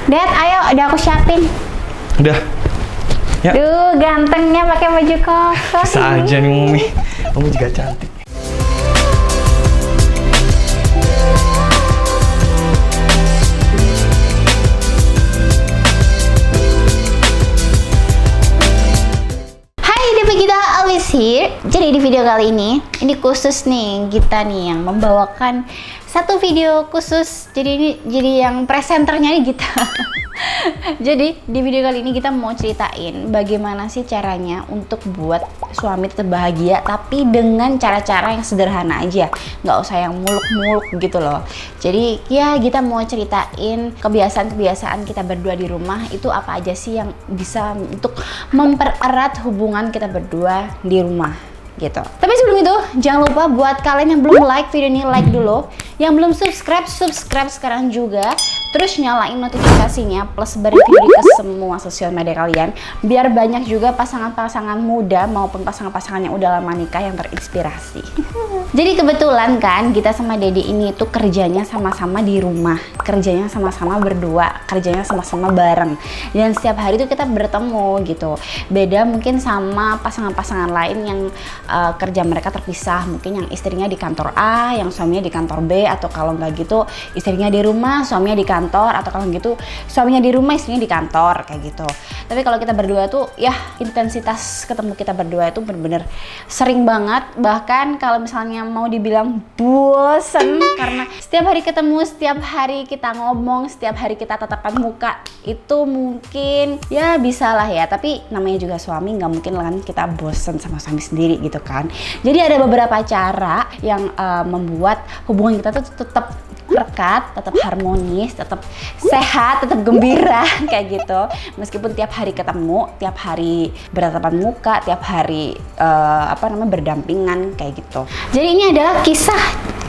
Dad, ayo, udah aku siapin. Udah. Ya. Duh, gantengnya pakai baju koko. Bisa aja nih Mumi. Kamu juga cantik. Hai, Devi Gita always here. Jadi di video kali ini khusus nih Gita nih yang membawakan satu video khusus. Jadi yang presenternya nih Gita. Jadi di video kali ini kita mau ceritain bagaimana sih caranya untuk buat suami tetap bahagia tapi dengan cara-cara yang sederhana aja, nggak usah yang muluk-muluk gitu loh. Jadi ya kita mau ceritain kebiasaan-kebiasaan kita berdua di rumah itu apa aja sih yang bisa untuk mempererat hubungan kita berdua di rumah gitu. Tapi sebelum itu jangan lupa buat kalian yang belum like video ini, like dulu. Yang belum subscribe, subscribe sekarang juga. Terus nyalain notifikasinya plus sebarin video ke semua sosial media kalian biar banyak juga pasangan-pasangan muda maupun pasangan-pasangan yang udah lama nikah yang terinspirasi. Jadi kebetulan kan kita sama Dedi ini tuh kerjanya sama-sama di rumah, kerjanya sama-sama berdua, kerjanya sama-sama bareng. Dan setiap hari tuh kita bertemu gitu. Beda mungkin sama pasangan-pasangan lain yang kerja mereka terpisah, mungkin yang istrinya di kantor A, yang suaminya di kantor B, atau kalau nggak gitu istrinya di rumah, suaminya di kantor, atau kalau gitu suaminya di rumah, istrinya di kantor, kayak gitu. Tapi kalau kita berdua tuh ya intensitas ketemu kita berdua itu bener-bener sering banget, bahkan kalau misalnya mau dibilang bosen karena setiap hari ketemu, setiap hari kita ngomong, setiap hari kita tatapan muka, itu mungkin ya bisa lah ya. Tapi namanya juga suami, nggak mungkin lah kan kita bosen sama suami sendiri gitu kan. Jadi ada beberapa cara yang membuat hubungan kita tuh tetap rekat, tetap harmonis, tetap sehat, tetap gembira kayak gitu. Meskipun tiap hari ketemu, tiap hari bertatapan muka, tiap hari berdampingan kayak gitu. Jadi ini adalah kisah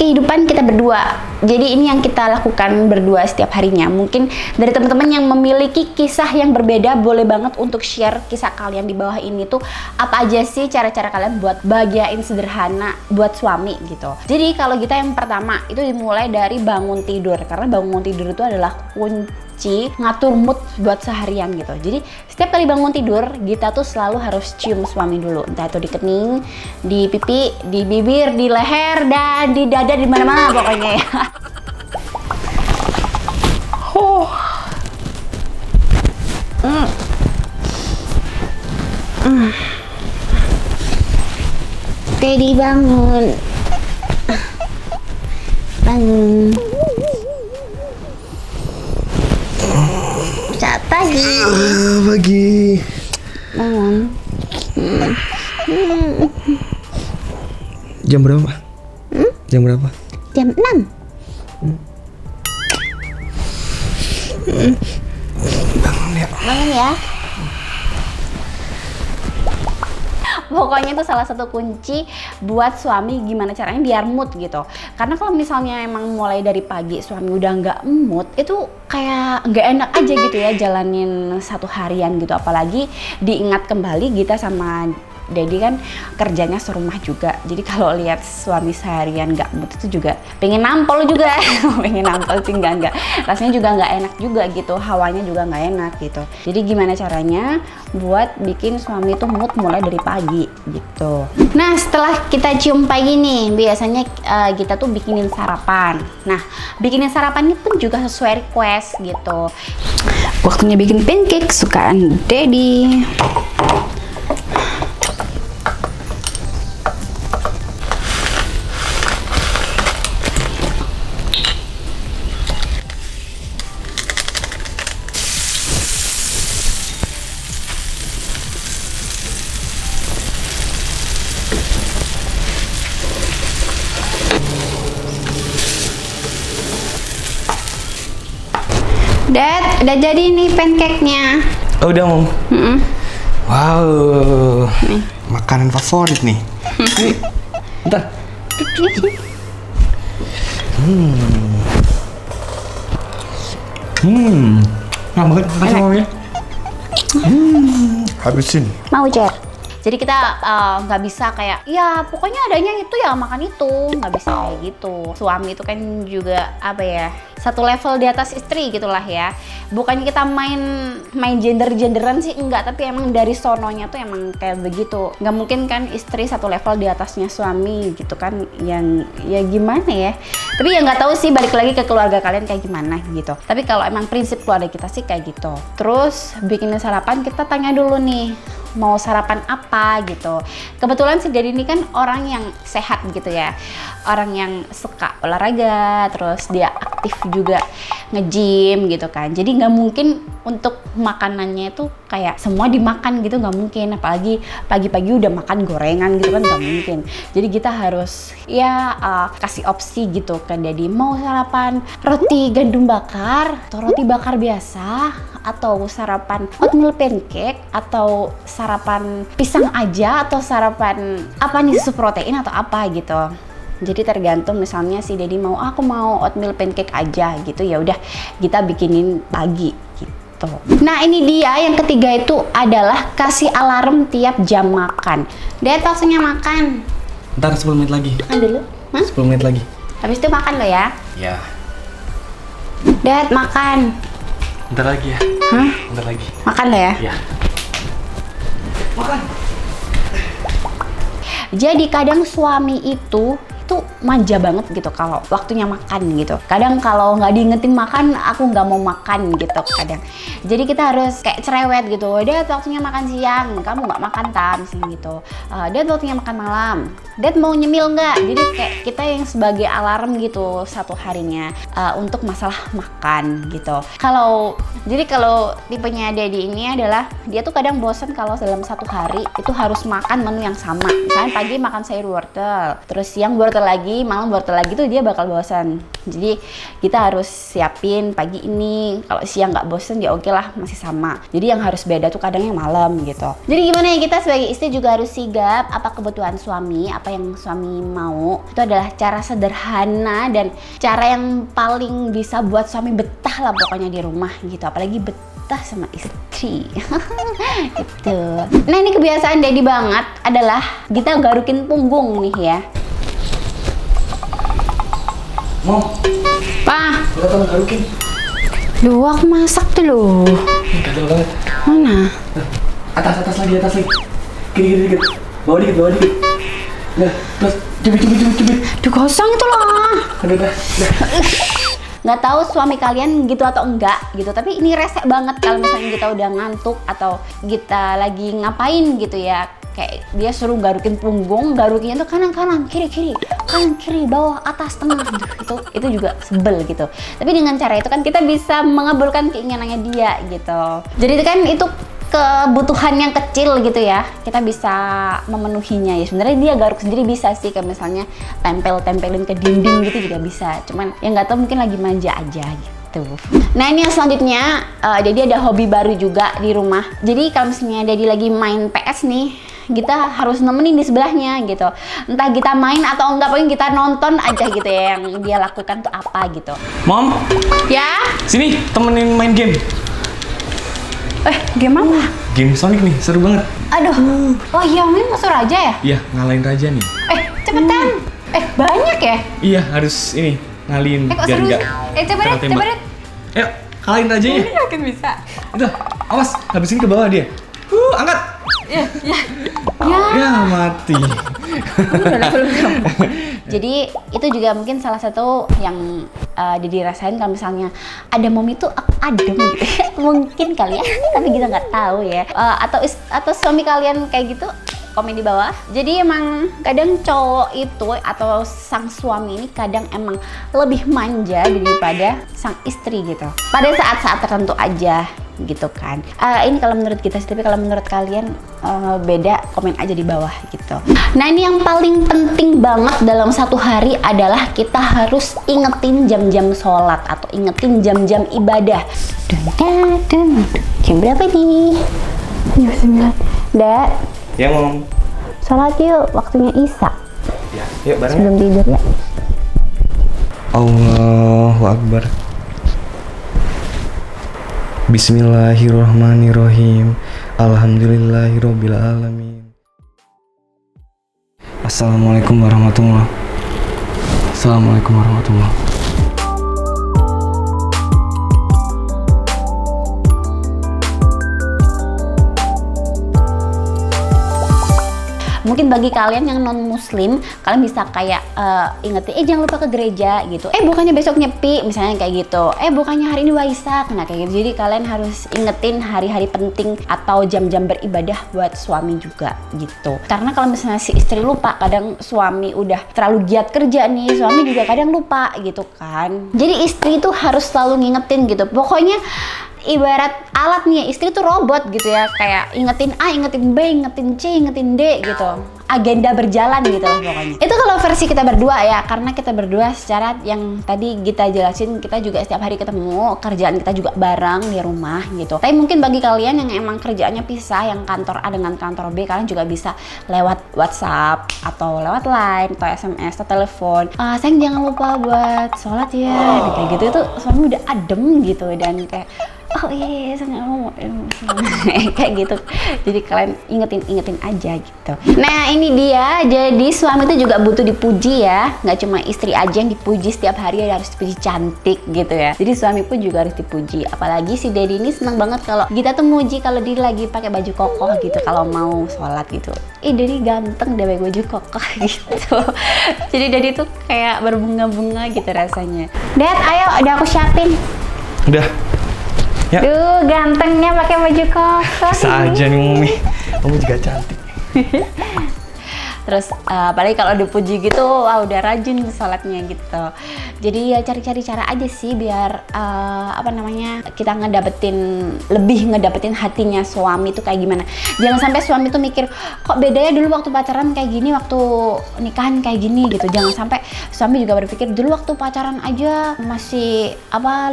kehidupan kita berdua. Jadi ini yang kita lakukan berdua setiap harinya. Mungkin dari teman-teman yang memiliki kisah yang berbeda boleh banget untuk share kisah kalian di bawah ini tuh apa aja sih cara-cara kalian buat bahagiain sederhana buat suami gitu. Jadi kalau kita yang pertama itu dimulai dari bangun tidur, karena bangun tidur itu adalah kunci ngatur mood buat seharian gitu. Jadi setiap kali bangun tidur kita tuh selalu harus cium suami dulu, entah itu di kening, di pipi, di bibir, di leher, dan di dada, di mana-mana pokoknya ya. Teddy bangun. Bangun. Selamat pagi. Pagi. Bangun. Jam berapa? Jam berapa? Jam 6. Bangun ya. Bangun ya. Pokoknya itu salah satu kunci buat suami gimana caranya biar mood gitu. Karena kalau misalnya emang mulai dari pagi suami udah nggak mood, itu kayak nggak enak aja gitu ya jalanin satu harian gitu. Apalagi diingat kembali kita sama Dedi kan kerjanya serumah juga. Jadi kalau lihat suami seharian nggak mood itu juga pengen nampol juga. Pengen nampol sih enggak. Rasanya juga nggak enak juga gitu. Hawanya juga nggak enak gitu. Jadi gimana caranya buat bikin suami itu mood mulai dari pagi gitu. Nah setelah kita cium pagi nih, biasanya kita tuh bikinin sarapan. Nah bikinin sarapan ini pun juga sesuai request gitu. Waktunya bikin pancake kesukaan Dedi. Dad, udah jadi nih pancake-nya. Oh, udah Mom. Wow. Nih. Makanan favorit nih. Bentar. Nah, banget makasih Mom ya. Habisin. Mau Jer? Jadi kita nggak bisa kayak ya pokoknya adanya itu ya makan itu, nggak bisa kayak gitu. Suami itu kan juga apa ya, satu level di atas istri gitulah ya. Bukannya kita main gender-genderan sih enggak, tapi emang dari sononya tuh emang kayak begitu. Nggak mungkin kan istri satu level di atasnya suami gitu kan, yang ya gimana ya. Tapi ya nggak tahu sih, balik lagi ke keluarga kalian kayak gimana gitu. Tapi kalau emang prinsip keluarga kita sih kayak gitu. Terus bikinin sarapan, kita tanya dulu nih mau sarapan apa gitu. Kebetulan si Daddy ini kan orang yang sehat gitu ya, orang yang suka olahraga, terus dia aktif juga nge-gym gitu kan. Jadi nggak mungkin untuk makanannya itu kayak semua dimakan gitu, nggak mungkin. Apalagi pagi-pagi udah makan gorengan gitu kan, nggak mungkin. Jadi kita harus ya kasih opsi gitu kan Daddy, mau sarapan roti gandum bakar atau roti bakar biasa, atau sarapan oatmeal pancake, atau sarapan pisang aja, atau sarapan apa nih, susu protein atau apa gitu. Jadi tergantung, misalnya si Daddy mau aku mau oatmeal pancake aja gitu, ya udah kita bikinin pagi gitu. Nah ini dia yang ketiga, itu adalah kasih alarm tiap jam makan. Dad waktunya makan. Ntar 10 menit lagi. Makan dulu. 10 menit lagi. Habis itu makan lo ya. Ya. Dad makan. Ntar lagi ya. Hah? Ntar lagi. Makan lo ya. Ya. Makan. Jadi kadang suami itu manja banget gitu kalau waktunya makan gitu. Kadang kalau nggak diingetin makan, aku nggak mau makan gitu kadang. Jadi kita harus kayak cerewet gitu. Dad waktunya makan siang, kamu nggak makan misalnya gitu. Dad waktunya makan malam. Dad mau nyemil nggak? Jadi kayak kita yang sebagai alarm gitu satu harinya untuk masalah makan gitu. Jadi kalau tipenya Daddy ini adalah dia tuh kadang bosan kalau dalam satu hari itu harus makan menu yang sama. Misalnya pagi makan sayur wortel, terus siang wortel lagi, malam wortel lagi, tuh dia bakal bosan. Jadi kita harus siapin pagi ini, kalau siang nggak bosan ya oke lah, masih sama. Jadi yang harus beda tuh kadang yang malam gitu. Jadi gimana ya, kita sebagai istri juga harus sigap apa kebutuhan suami, apa yang suami mau. Itu adalah cara sederhana dan cara yang paling bisa buat suami betah lah pokoknya di rumah gitu, apalagi betah sama istri. Gitu. Nah ini kebiasaan Daddy banget adalah kita garukin punggung nih ya. Mau? Pa, Udah tolong garukin. Duh, aku masak tuh loh. Gatel banget. Mana? Atas lagi. Kiri dikit. Bawah dikit. Nah, terus cubit. Duh, kosong itu loh. Udah. Nggak tahu suami kalian gitu atau enggak gitu, tapi ini resek banget kalau misalnya kita udah ngantuk atau kita lagi ngapain gitu ya. Kayak dia suruh garukin punggung, garukinnya tuh kanan, kiri, bawah, atas, tengah gitu. Itu juga sebel gitu. Tapi dengan cara itu kan kita bisa mengabulkan keinginannya dia gitu. Jadi itu kan itu kebutuhan yang kecil gitu ya, kita bisa memenuhinya ya. Sebenarnya dia garuk sendiri bisa sih, kayak misalnya tempelin ke dinding gitu juga bisa. Cuman ya nggak tahu, mungkin lagi manja aja gitu. Nah ini yang selanjutnya, jadi ada hobi baru juga di rumah. Jadi kalau misalnya Daddy lagi main PS nih, kita harus nemenin di sebelahnya gitu. Entah kita main atau enggak, pokoknya kita nonton aja gitu ya, yang dia lakukan tuh apa gitu. Mom, Ya? sini temenin main game. Game apa? Game Sonic nih, seru banget. Aduh, oh iya, main musuh raja ya? Iya, ngalahin raja nih. Cepetan. Banyak ya? Iya, harus ini ngalihin Kok biar seru enggak. sih? Coba deh. Ayo, kalahin rajanya. Yakin bisa? Udah, awas, habisin ke bawah dia. Angkat. Ya, mati. Jadi itu juga mungkin salah satu yang dirasain kalau misalnya ada mom itu adem gitu. Mungkin kali ya, tapi kita nggak tahu ya. Atau suami kalian kayak gitu, komen di bawah. Jadi emang kadang cowok itu atau sang suami ini kadang emang lebih manja daripada sang istri gitu. Pada saat-saat tertentu aja gitu kan. Ini kalau menurut kita sih, tapi kalau menurut kalian beda, komen aja di bawah gitu. Nah ini yang paling penting banget dalam satu hari adalah kita harus ingetin jam-jam sholat atau ingetin jam-jam ibadah. Jam berapa nih? Jam 9. Dad, Ya, Mom. sholat yuk, waktunya Isya. Ya, yuk bareng. Sebelum tidur ya. Allahu Akbar. Bismillahirrahmanirrahim. Alhamdulillahirabbil alamin. Assalamualaikum warahmatullahi. Assalamualaikum warahmatullahi. Mungkin bagi kalian yang non muslim, kalian bisa kayak ingetin, jangan lupa ke gereja gitu. Bukannya besok nyepi, misalnya kayak gitu. Bukannya hari ini Waisak, nah kayak gitu. Jadi kalian harus ingetin hari-hari penting atau jam-jam beribadah buat suami juga gitu. Karena kalau misalnya si istri lupa, kadang suami udah terlalu giat kerja nih, suami juga kadang lupa gitu kan. Jadi istri itu harus selalu ngingetin gitu. Pokoknya ibarat alat nih, istri tuh robot gitu ya, kayak ingetin A, ingetin B, ingetin C, ingetin D gitu, agenda berjalan gitu lah pokoknya. Itu kalau versi kita berdua ya, karena kita berdua secara yang tadi kita jelasin, kita juga setiap hari ketemu, kerjaan kita juga bareng di rumah gitu. Tapi mungkin bagi kalian yang emang kerjaannya pisah, yang kantor A dengan kantor B, kalian juga bisa lewat WhatsApp atau lewat Line atau SMS atau telepon, sayang jangan lupa buat sholat ya, kayak gitu. Itu suami udah adem gitu dan kayak oh iya, saya nggak mau kayak gitu. Jadi kalian ingetin aja gitu. Nah ini dia, jadi suami itu juga butuh dipuji ya. Nggak cuma istri aja yang dipuji, setiap hari harus dipuji cantik gitu ya. Jadi suami pun juga harus dipuji. Apalagi si Daddy ini seneng banget kalau kita tuh muji kalau dia lagi pakai baju kokoh gitu, kalau mau sholat gitu. Daddy ganteng deh pakai baju kokoh gitu. Jadi Daddy tuh kayak berbunga-bunga gitu rasanya. Dad, ayo, udah aku siapin. Udah. Ya. Duh, gantengnya pakai baju kokoh. Bisa aja nih Mami. Kamu juga cantik. Terus apalagi kalau dipuji gitu, wah udah rajin sholatnya gitu. Jadi ya cari-cari cara aja sih biar kita lebih ngedapetin hatinya suami itu kayak gimana. Jangan sampai suami tuh mikir, kok bedanya dulu waktu pacaran kayak gini, waktu nikahan kayak gini gitu. Jangan sampai suami juga berpikir dulu waktu pacaran aja masih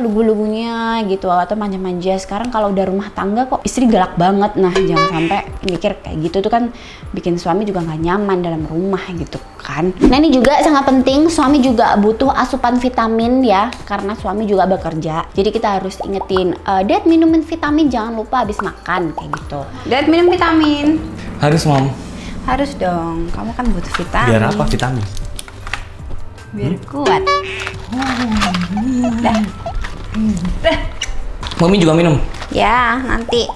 lugu-lugunya gitu atau manja-manja. Sekarang kalau udah rumah tangga kok istri galak banget. Nah jangan sampai mikir kayak gitu, tuh kan bikin suami juga nggak nyaman dalam rumah gitu kan. Nah ini juga sangat penting, suami juga butuh asupan vitamin ya, karena suami juga bekerja. Jadi kita harus ingetin, Dad minumin vitamin jangan lupa habis makan kayak gitu. Dad minum vitamin. Harus Mom. Harus dong, kamu kan butuh vitamin. Biar apa vitamin? Biar kuat. Dah. Mami juga minum? Ya nanti.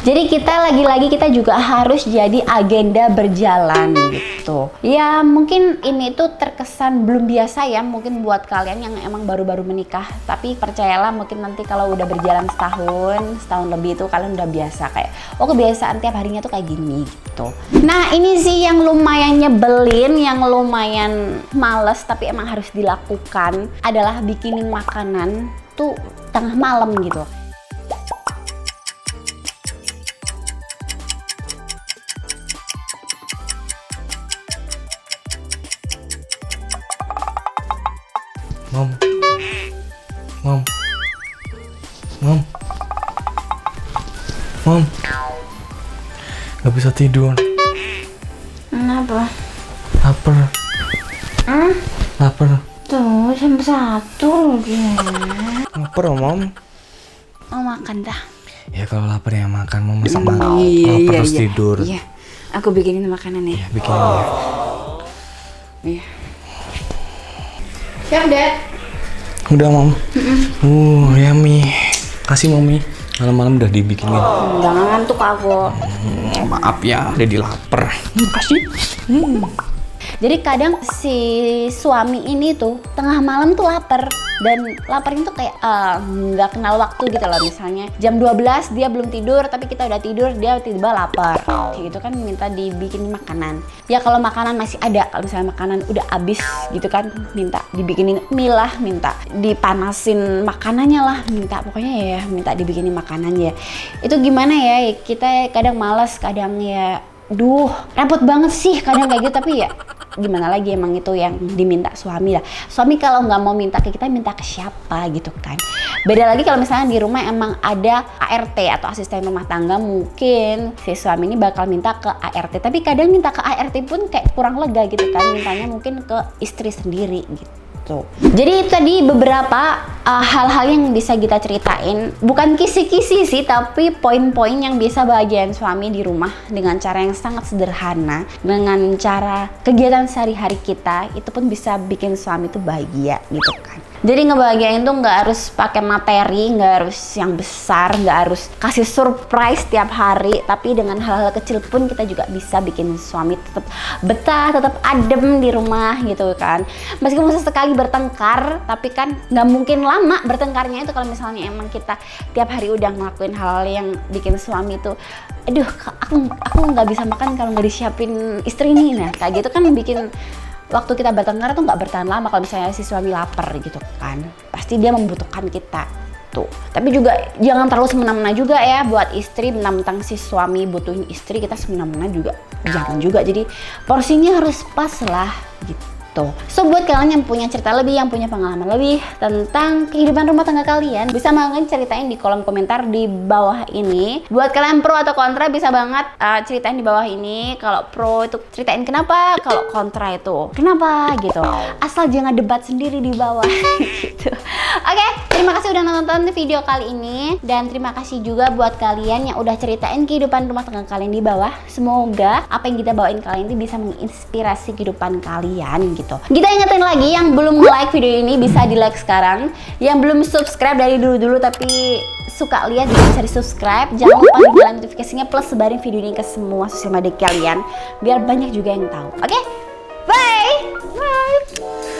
Jadi kita juga harus jadi agenda berjalan gitu. Ya mungkin ini tuh terkesan belum biasa ya mungkin buat kalian yang emang baru-baru menikah. Tapi percayalah mungkin nanti kalau udah berjalan setahun lebih itu kalian udah biasa kayak, kebiasaan tiap harinya tuh kayak gini gitu. Nah ini sih yang lumayan nyebelin, yang lumayan males tapi emang harus dilakukan adalah bikinin makanan tuh tengah malam gitu. Mom, nggak bisa tidur. Kenapa? Lapar. Lapar. Tuh jam 1 lagi. Lapar Mom. Mau makan dah. Ya kalau lapar ya makan, Mom masa makan. Kalau terus tidur. Iya, aku bikinin makanan ya. Ya bikin ya. Iya. Siap, Dad. Udah Mom. Yummy. Kasih Mami. Malam-malam udah dibikinin. Jangan ngantuk aku. Maaf ya, udah dilaper. Kasih. Jadi kadang si suami ini tuh tengah malam tuh lapar, dan laparnya tuh kayak nggak kenal waktu gitu loh. Misalnya jam 12 dia belum tidur tapi kita udah tidur, dia tiba-tiba lapar kayak gitu kan, minta dibikin makanan. Ya kalau makanan masih ada, kalau misalnya makanan udah habis gitu kan, minta dibikinin mie lah, minta dipanasin makanannya lah, pokoknya ya minta dibikinin makanan ya. Itu gimana ya, kita kadang malas, kadang ya repot banget sih kadang kayak gitu. Tapi ya gimana lagi, emang itu yang diminta suami lah. Suami kalau nggak mau minta ke kita, minta ke siapa gitu kan. Beda lagi kalau misalnya di rumah emang ada ART atau asisten rumah tangga, mungkin si suami ini bakal minta ke ART. Tapi kadang minta ke ART pun kayak kurang lega gitu kan, mintanya mungkin ke istri sendiri gitu. gitu. Jadi itu tadi beberapa hal-hal yang bisa kita ceritain, bukan kisi-kisi sih, tapi poin-poin yang bisa bahagiain suami di rumah dengan cara yang sangat sederhana, dengan cara kegiatan sehari-hari kita, itu pun bisa bikin suami tuh bahagia gitu kan. Jadi ngebahagiain tuh nggak harus pakai materi, nggak harus yang besar, nggak harus kasih surprise tiap hari, tapi dengan hal-hal kecil pun kita juga bisa bikin suami tetap betah, tetap adem di rumah gitu kan. Meskipun sesekali bertengkar, tapi kan nggak mungkin lama bertengkarnya itu kalau misalnya emang kita tiap hari udah ngelakuin hal-hal yang bikin suami tuh, aduh aku nggak bisa makan kalau nggak disiapin istri nih, nah kayak gitu kan bikin waktu kita bertengkar tuh nggak bertahan lama. Kalau misalnya si suami lapar gitu kan, pasti dia membutuhkan kita tuh. Tapi juga jangan terlalu semena-mena juga ya buat istri, mentang-mentang si suami butuhin istri, kita semena-mena juga jangan juga. Jadi porsinya harus pas lah gitu. So buat kalian yang punya cerita lebih, yang punya pengalaman lebih tentang kehidupan rumah tangga kalian, bisa banget ceritain di kolom komentar di bawah ini. Buat kalian pro atau kontra, bisa banget ceritain di bawah ini. Kalau pro itu ceritain kenapa, kalau kontra itu kenapa gitu. Asal jangan debat sendiri di bawah gitu. Oke, terima kasih udah nonton video kali ini, dan terima kasih juga buat kalian yang udah ceritain kehidupan rumah tangga kalian di bawah. Semoga apa yang kita bawain kalian ini bisa menginspirasi kehidupan kalian gitu. Kita ingetin lagi, yang belum like video ini bisa di like sekarang. Yang belum subscribe dari dulu-dulu tapi suka lihat juga bisa di subscribe. Jangan lupa nyalain notifikasinya, plus sebarin video ini ke semua sosial media kalian biar banyak juga yang tahu. Oke? Bye! Bye!